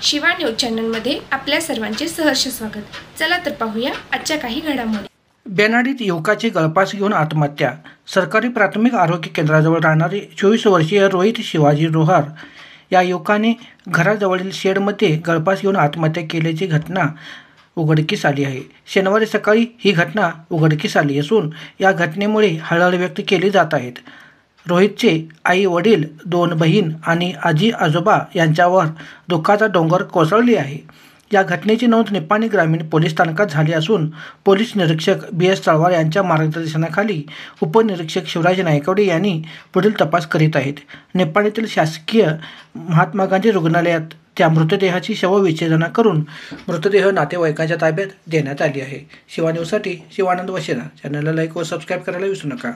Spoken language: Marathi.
शिवा न्यूज चॅनलमध्ये आपल्या सर्वांचे सहर्ष स्वागत। चला तर पाहूया आजच्या काही घडामोडी। बेनाडीत युवकाची गळफास घेऊन आत्महत्या। सरकारी प्राथमिक आरोग्य केंद्राजवळ राहणारे 24 वर्षीय रोहित शिवाजी रोहार या युवकाने घराजवळील शेडमध्ये गळफास घेऊन आत्महत्या केल्याची घटना उघडकीस आली आहे। शनिवारी सकाळी ही घटना उघडकीस आली असून या घटनेमुळे हळहळ व्यक्त केली जात आहे। रोहितचे आई वडील, 2 बहीण आणि आजी आजोबा यांच्यावर दुःखाचा डोंगर कोसळली आहे। या घटनेची नोंद निपाणी ग्रामीण पोलीस स्थानकात झाली असून पोलीस निरीक्षक BS तळवार यांच्या मार्गदर्शनाखाली उपनिरीक्षक शिवराज नायकवडे यांनी पुढील तपास करीत आहेत। निपाणीतील शासकीय महात्मा गांधी रुग्णालयात त्या मृतदेहाची शवविच्छेदना करून मृतदेह नातेवाईकांच्या ताब्यात देण्यात आली आहे। शिवा न्यूजसाठी शिवानंद वशिरा। चॅनलला लाईक व सबस्क्राईब करायला विसरू नका।